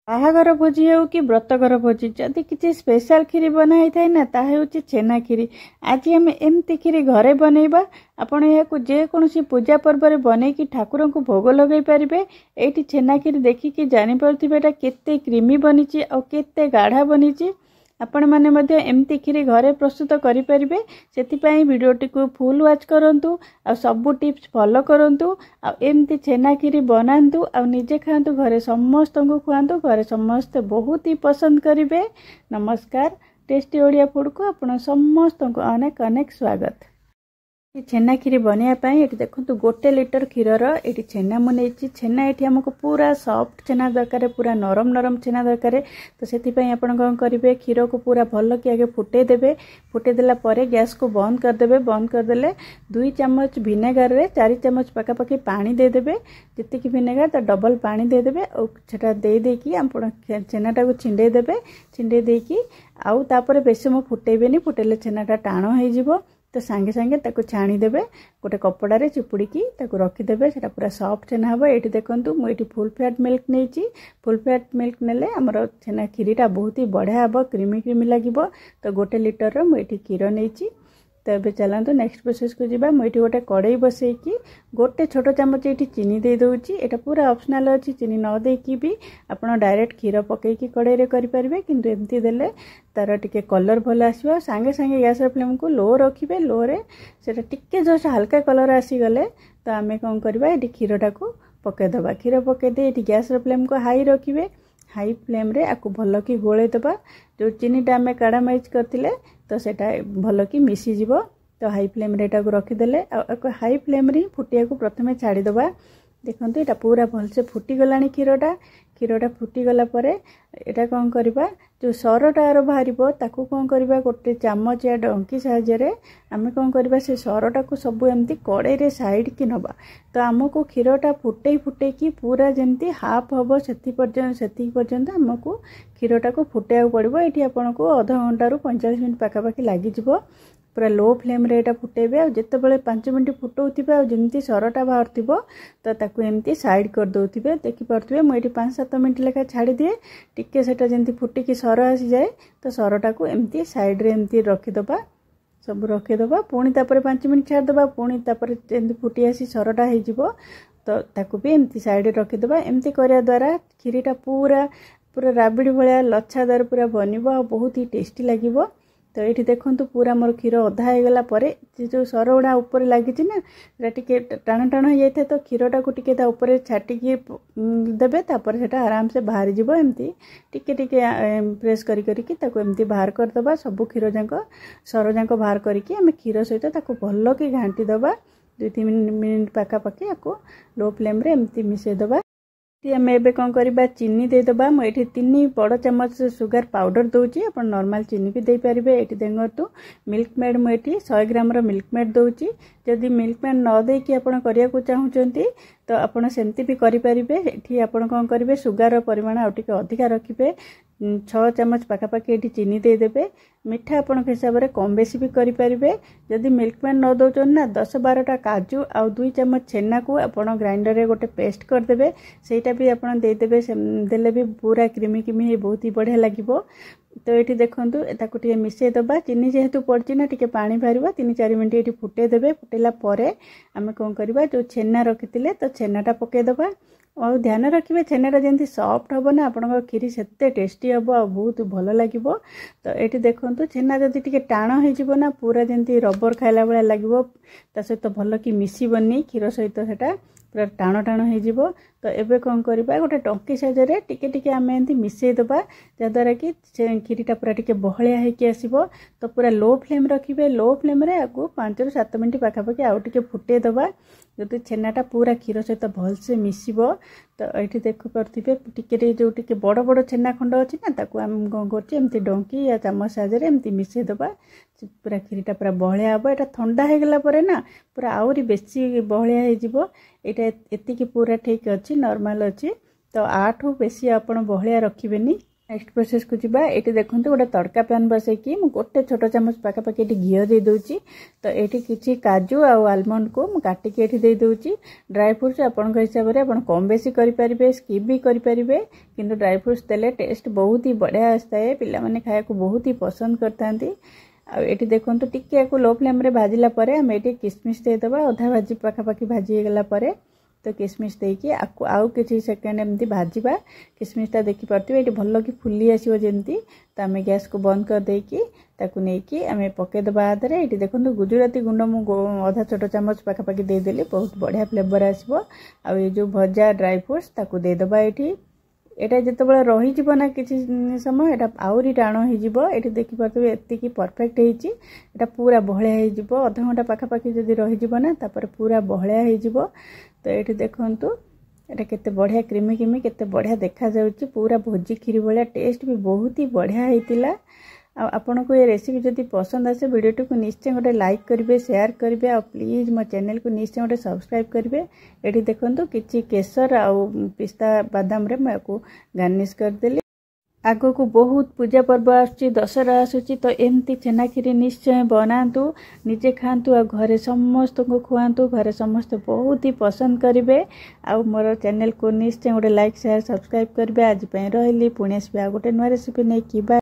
बाहागर भोजी हो कि व्रतघर भोजी जदि किसी स्पेशल खीरी बनाई थाए ना ताहा छेना खीरी। आज आम एमती खीरी घरे बनइबा। आपण या जेकोसी पूजा पर्व में बनईकी ठाकुर को भोग लगे पारे। ये छेना खीरी देखिकी जानीपे केते क्रीमी बनी और केते गाढ़ा बनी। आपण मैंने एमती खीरी घरे प्रस्तुत करें से भिडटी को फुल वाच करूँ आ सबू टिप्स फॉलो करूँ आमती छेना खीरी बनातु आ निजे खातु घरे समस्त को खुआतु घरे समस्ते बहुत ही पसंद करेंगे। नमस्कार टेस्टी ओडिया फूड को आपण समस्त को अनेक अनेक स्वागत। छेना खीरी बनवाई ये देखो 1 लिटर क्षीर ये छेना मुझे छेना ये आमको पूरा सॉफ्ट छेना दरकार पूरा नरम नरम छेना दरकार। तो से आपण कौन करेंगे क्षीर को पूरा भल कि आगे फुटेदेवे फुटेदेला गैस को बंद करदे बंद करदे 2 चामच भिनेगार रे 4 चामच पखापाखि पानी देदेवे जी भिनेगार तो डबल पानी देदेवे और सेटा देदेकी आपण छेनाटा को छिंडेदेवे छिंडेदेकी आउ तापर बेसी मो फुटेबेनी फुटेले छेनाटा टाण हो तो सांगे सांगे ताको छाणीदेवे गोटे कपड़े चिपुड़ी रखीदेवे से पूरा सॉफ्ट छेना हम। ये देखूँ मुझे फुल फैट मिल्क नहीं फुल फैट मिल्क नेले आमर छेना खीरीटा बहुत ही बढ़िया हम क्रीमी क्रीमी लगे। तो 1 लिटर मुझे क्षीर नहीं। तो ये चलतु नेक्स्ट प्रोसेस को जीवा। मुझे गोटे कड़ई बसईकी गोटे छोट चामच ये चीनी दे दूची। यहाँ पूरा ऑप्शनल अच्छी चीनी न देकी भी आप डायरेक्ट क्षीर पकईकी कड़ई करेंगे किंतु एमती देले तार टिके कलर भल आसो। सांगे सांगे गैस फ्लेम को लो रखिए लो रे से टिके जस्ट हल्का कलर आसीगले तो आम कौन करवा ये क्षीरटा को पकईदबा। क्षीर पकईदे ये गैस फ्लेम को हाई रखिए हाई फ्लेम रे आपको भल कि गोलेदबा। जो चीनीटा आम काड़ामाइज करते तो सेटा भल कि मिसीज। तो हाई फ्लेम रे रखीदे हाई फ्लेम रे फुटिया को प्रथम छाड़ीदबा। देखो यहाँ पूरा भलसे फुटीगला क्षीरटा क्षीरटा फुटीगला यहाँ कौन करवा जो सरटा आर बाहर ताकू कौन करवा गोटे चामच या डंकी साहाय्य आम कौन करवा से सरटा को सब एमती कड़े रे साइड की नवा। तो आमको क्षीरटा फुटे फुटे की पूरा जमती हाफ हम से पर्यंत आमको क्षीरटा को फुटे पड़ो। ये आपको आधा घंटा 45 मिनट पखापाखि लगी पूरा लो फ्लेम रे एटा फुटेबे और जिते बड़े 5 मिनट फुटाउथिबे और जमती सरटा बाहर थिबो तो ताकू एमती साइड कर दउथिबे। देखि परथिबे मु एठी 5-7 मिनट लेखा छाड़ी दिए टिके सेटा जमती फुटी की सर आसी जाए तो सरटा को एमती साइड रे एमती रखिदबा सब रखिदबा पुणी तापर 5 मिनट छाड़दबा पुणी तापर एमती फुटी आसी सरटा हो जिवो तो ताकू भी एमती साइड रे रखिदबा। एमती करिया द्वारा खीरीटा पूरा पूरा राबिड़ी भलिया लच्छादार पूरा बनिबो और बहुत ही टेस्टी लागिबो। तो ये देखो पूरा मोर क्षीर अधा होगला जो सर गुड़ा उपर लगी ना टे टाण टाण हो जाए तो क्षीरटा को टिके ऊपर छाटिकी देवे तापर से आराम से बाहर जीव एमती टिके टिके प्रेस करके बाहर करदबा। सब क्षीर जाक सर जाक बाहर करके आम क्षीर सहित भल कि घाटी दबा 2-3 मिनट पखापाखि आपको लो फ्लेम रे एमती मिसेदबा। आम ए कौन करवा चीनी देदबा। मुझे 3 बड़ चामच सुगर पाउडर दूची आप नॉर्मल चीनी भी दे पारे। ये देखो मिल्क मेड मुझे 100 ग्राम मिल्क मेड दूची। जदि मिल्क मेड न देकी आप करने को चाहूँगी तो आपड़ सेमती भी करेंगे। ये आप कौन करेंगे सुगर परिमाण आउटे अधिका रखिए 6 चामच पखापाखि ये चीनी देदेवे। मिठा आपण हिसाब से कम बेसी भी करेंगे। जदि मिल्क मेड न दौन ना 10-12टा काजू आ 2 चामच छेना को आप ग्राइंडर रे गोटे पेस्ट करदे सेटा भी आप देदेवे देले भी पूरा क्रीमी क्रीमी बहुत ही बढ़िया लगे। तो ये देखूँ ताकू टे मिसेदबा चीनी जेहेतु पड़ी ना टे पानी बाहर 3-4 मिनट ये फुटेदेवे। फुटेला आम कौन करवा जो छेना रखी तो छेनाटा पकईदबा और ध्यान रखिए छेनाटा जमी सॉफ्ट हम ना आपण खीरी से टेस्टी हम आ बहुत भल लगे। तो ये देखो छेना जदि टे टाण हो ना पूरा जमी रबर खाइला भाया लगे सहित भल कि मिसबनी क्षीर सहित से पूरा टाण टाण हो। तो एबे कौन करवा गोटे टंकी साइजे टिके टिके आम एमती मिसेदबा जद्वारा कि खीरीटा पूरा टिके बहलिया होगी आसो। तो पूरा लो फ्लेम रखिए लो फ्लेम रे आपको 5-7 मिनट पखापाखि आउ टिके फुटेदबा जो छेनाटा पूरा क्षीर सहित भलसे मिसब। तो ये देख पारे टिके जो टिके बड़ बड़ छेना खंड अच्छी ना ताकू आम कौन करमती डंकी या चामच साहाय्य एमती मिसेदबा पूरा खीरीटा पूरा बहलिया हम। यहाँ ठंडा होगला ना पूरा आहरी बेसी बहलिया हो। यहाँ एति पूरा ठीक अच्छी नॉर्मल अच्छी। तो 8 बेसी आप बहलिया रखिबेनी नेक्स्ट प्रोसेस को जीवा। ये देखो गोटे तड़का पैन बसैकी गोटे छोट चामच पाखापाखि घी दे दूची। तो ये किसी काजू आउ आलमंड को काटिकी ये दे दूची। ड्राई फ्रुट्स आपण हिसाब से आप कम बेसी करें, स्किप भी करें, किंतु ड्राई फ्रुट्स देले टेस्ट बहुत ही बढ़िया आसता है। पिला माने खाया को बहुत ही पसंद करता। ये देखो टिके लो फ्लेम रे भाजिला परे आम ये किसमिश देदेबा। अधा भाजी पाखापाखि भाजी गला परे तो किसमिश देकी आउ किसी सेकेंड एमती भाजवा। किसमिशटा देखिपे ये भल कि फुली आसो जमी। तो आम गैस को बंद कर देकी ताकू नहीं आम पकईदबा आधे। ये देखो गुजराती गुंड मु अधा छोट चामच पाखापाखि देदेली, बहुत बढ़िया फ्लेवर आसो। आ ये जो भजा ड्राई फ्रुट्स ताकू देदेबा। ये जिते रही ना किसी समय यहाँ आहरी टाण हो देखिपे एति परफेक्ट होता पूरा बहलिया हो। अध घंटा पाखापाखि जब रही ना तापर पूरा बहलिया हो। तो ये देखु ये केते बढ़िया क्रीमी क्रीमी केते बढ़िया देखा जाउची। पूरा भोजी खीरी भाया टेस्ट भी बहुत ही बढ़िया होता। आपन को ये रेसिपी जदि पसंद आसे वीडियो को निश्चय गोटे लाइक करेंगे, शेयर करेंगे और प्लीज मो चैनल को निश्चय गोटे सब्सक्राइब करेंगे। ये देखो किसी केसर आउ पिस्ता बादाम रे मैं गार्निश करदेली। आग को बहुत पूजा पर्व आसुची, दशहरा आसुची। तो एमती छेना खीरी निश्चय बनातु, निजे खातु और घरे समस्त को खुआतु। घरे समस्त बहुत ही पसंद करेंगे। आउ मोर चैनल को निश्चय गोटे लाइक शेयर सब्सक्राइब करेंगे। आज रही पुणी आसबे आ गोटे नुआ रेसिपी नहीं कि।